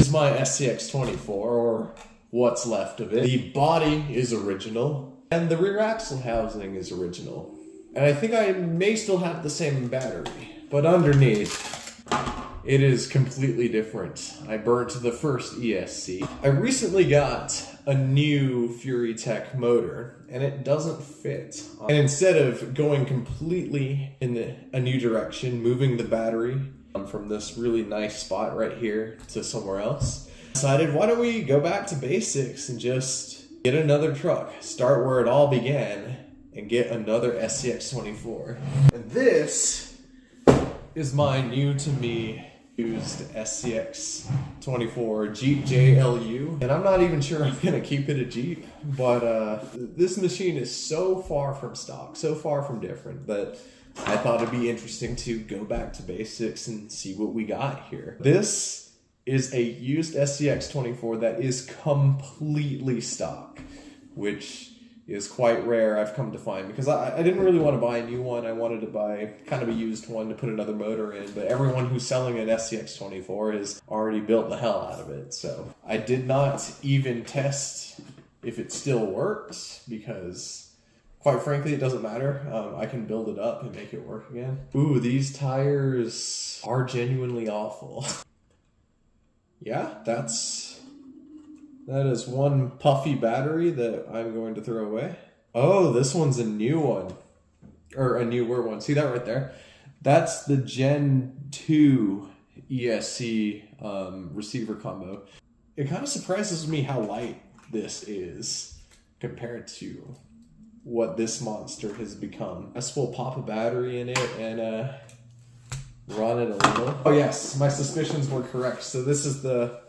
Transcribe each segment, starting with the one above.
is my SCX24, or what's left of it. The body is original, and the rear axle housing is original. And I think I may still have the same battery, but underneath, it is completely different. I burnt the first ESC. I recently got a new Fury Tech motor, and it doesn't fit. And instead of going completely in a new direction, moving the battery from this really nice spot right here to somewhere else, I decided, why don't we go back to basics and just get another truck, start where it all began, and get another SCX24. And this is my new to me used SCX24 Jeep JLU. And I'm not even sure I'm gonna keep it a Jeep, but this machine is so far from stock, so far from different, that I thought it'd be interesting to go back to basics and see what we got here. This is a used SCX24 that is completely stock, which is quite rare, I've come to find, because I didn't really want to buy a new one. I wanted to buy kind of a used one to put another motor in, but everyone who's selling an SCX24 has already built the hell out of it. So I did not even test if it still works, because quite frankly, it doesn't matter. I can build it up and make it work again. Ooh, these tires are genuinely awful. Yeah, that is one puffy battery that I'm going to throw away. Oh, this one's a new one. Or a newer one. See that right there? That's the Gen 2 ESC receiver combo. It kind of surprises me how light this is compared to what this monster has become. I guess we'll pop a battery in it and run it a little. Oh yes, my suspicions were correct. So this is the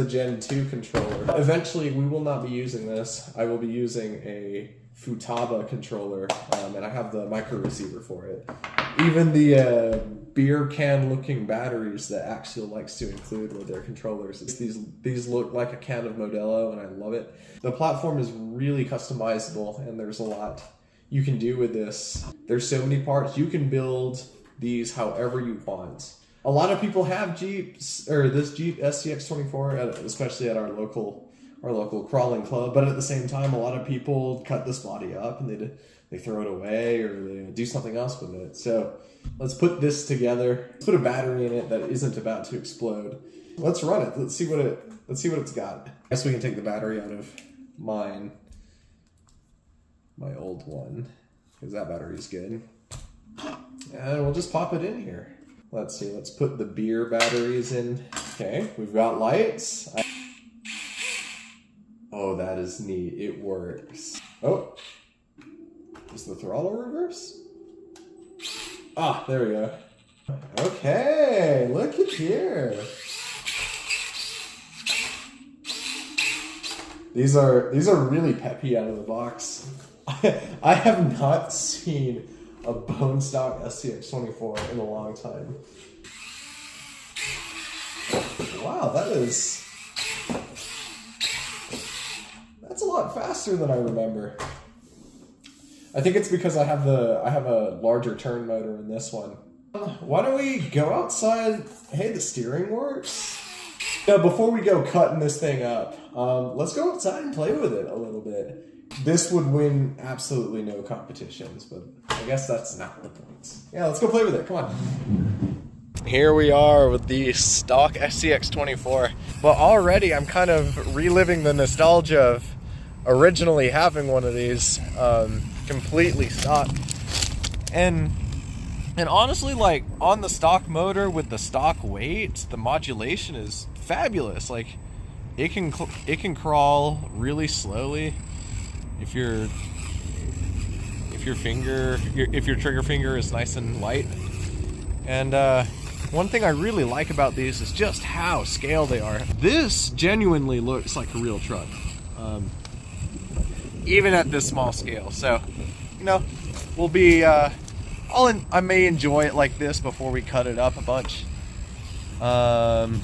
Gen 2 controller. Eventually, we will not be using this. I will be using a Futaba controller, and I have the micro receiver for it. Even the beer can looking batteries that Axial likes to include with their controllers. These look like a can of Modelo, and I love it. The platform is really customizable, and there's a lot you can do with this. There's so many parts. You can build these however you want. A lot of people have Jeeps, or this Jeep SCX24, especially at our local crawling club. But at the same time, a lot of people cut this body up and they throw it away or they do something else with it. So let's put this together. Let's put a battery in it that isn't about to explode. Let's run it. Let's see what it's got. I guess we can take the battery out of my old one, because that battery's good. And we'll just pop it in here. Let's see, let's put the beer batteries in. Okay, we've got lights. Oh, that is neat, it works. Oh, is the throttle reverse? Ah, there we go. Okay, look at here. These are really peppy out of the box. I have not seen a bone stock SCX24 in a long time. Wow, that's a lot faster than I remember. I think it's because I have a larger turn motor in this one. Why don't we go outside? Hey, the steering works. Now, before we go cutting this thing up, let's go outside and play with it a little bit. This would win absolutely no competitions, but I guess that's not the point. Yeah, let's go play with it. Come on. Here we are with the stock SCX24. Well, already I'm kind of reliving the nostalgia of originally having one of these completely stock. And honestly, like, on the stock motor with the stock weight, the modulation is fabulous. Like, it can crawl really slowly. If your trigger finger is nice and light. And one thing I really like about these is just how scale they are. This genuinely looks like a real truck, even at this small scale. So, you know, we'll be I may enjoy it like this before we cut it up a bunch. And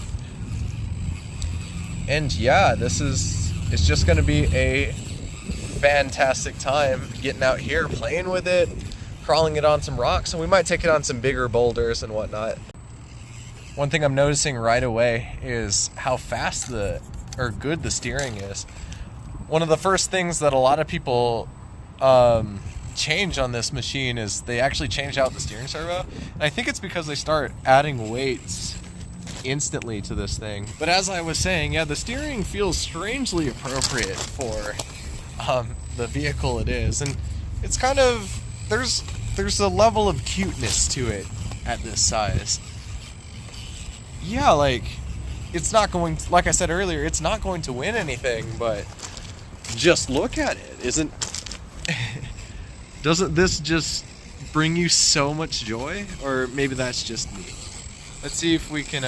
yeah, it's just gonna be a fantastic time getting out here, playing with it, crawling it on some rocks, and we might take it on some bigger boulders and whatnot. one thing I'm noticing right away is how fast good the steering is. One of the first things that a lot of people change on this machine is they actually change out the steering servo, and I think it's because they start adding weights instantly to this thing. But as I was saying, yeah, the steering feels strangely appropriate for the vehicle it is, and it's kind of, there's a level of cuteness to it at this size. Yeah, like, it's not going to, like I said earlier, it's not going to win anything, but just look at it. Doesn't this just bring you so much joy? Or maybe that's just me. Let's see if we can,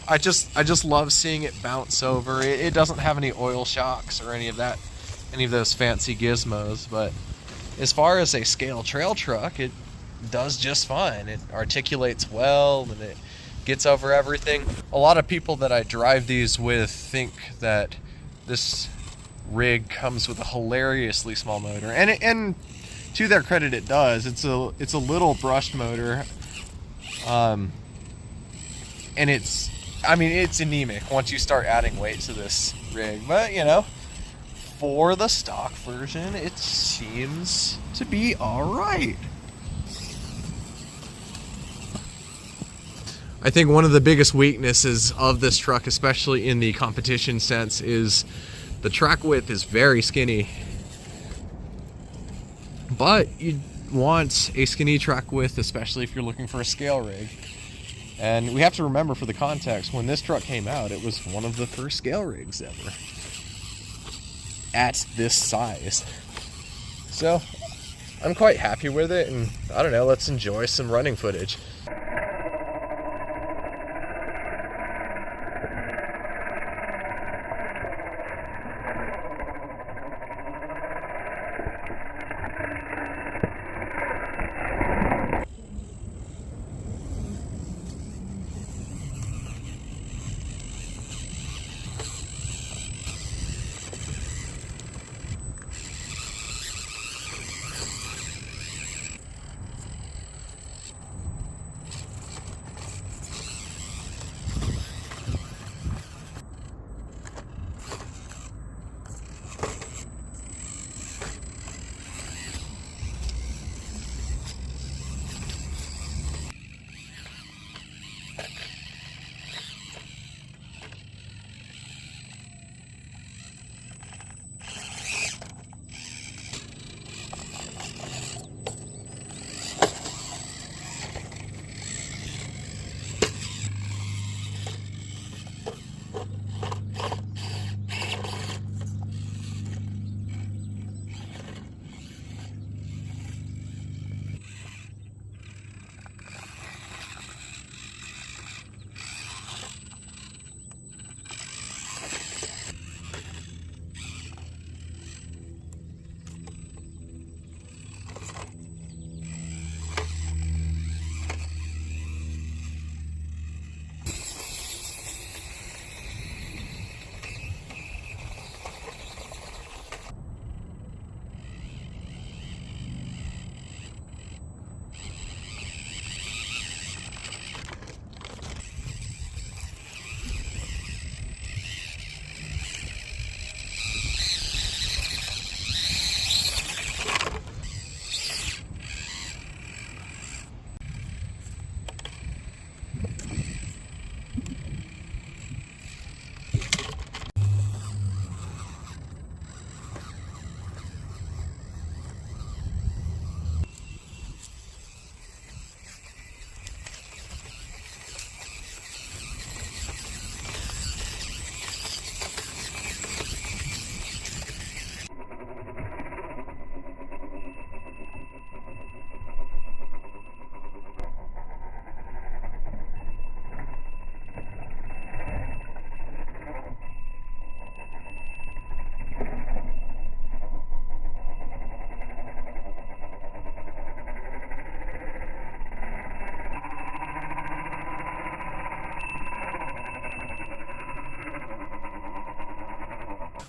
I just love seeing it bounce over. It doesn't have any oil shocks or any of those fancy gizmos, but as far as a scale trail truck, it does just fine. It articulates well, and it gets over everything. A lot of people that I drive these with think that this rig comes with a hilariously small motor, and to their credit, it does. It's a little brushed motor, and it's anemic once you start adding weight to this rig. But you know, for the stock version, it seems to be all right. I think one of the biggest weaknesses of this truck, especially in the competition sense, is the track width is very skinny. But you want a skinny track width, especially if you're looking for a scale rig. And we have to remember, for the context, when this truck came out, it was one of the first scale rigs ever at this size. So I'm quite happy with it, and I don't know, let's enjoy some running footage.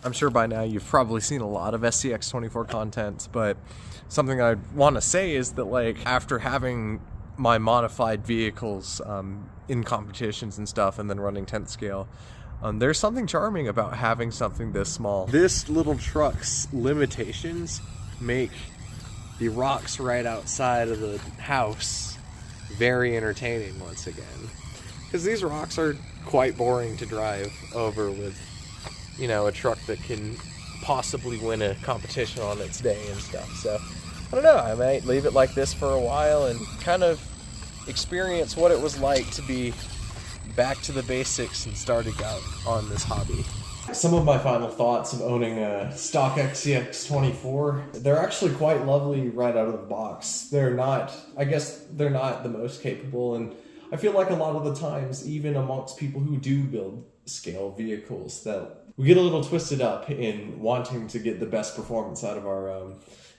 I'm sure by now you've probably seen a lot of SCX24 content, but something I want to say is that, like, after having my modified vehicles in competitions and stuff, and then running 10th scale, there's something charming about having something this small. This little truck's limitations make the rocks right outside of the house very entertaining once again. Because these rocks are quite boring to drive over with, you know, a truck that can possibly win a competition on its day and stuff. So, I don't know, I might leave it like this for a while and kind of experience what it was like to be back to the basics and starting out on this hobby. Some of my final thoughts of owning a stock SCX24, they're actually quite lovely right out of the box. They're not, I guess they're not the most capable, and I feel like a lot of the times, even amongst people who do build scale vehicles, that we get a little twisted up in wanting to get the best performance out of our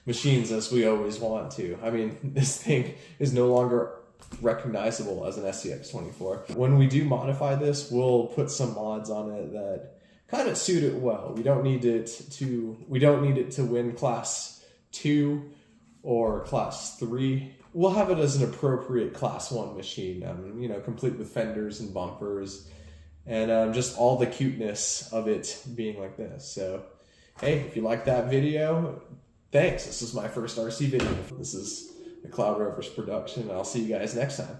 machines, as we always want to. I mean, this thing is no longer recognizable as an SCX24. When we do modify this, we'll put some mods on it that kind of suit it well. We don't need it to win class 2 or class 3. We'll have it as an appropriate class 1 machine, you know, complete with fenders and bumpers and just all the cuteness of it being like this. So, hey, if you like that video, thanks. This is my first RC video. This is the Cloud Rovers production. I'll see you guys next time.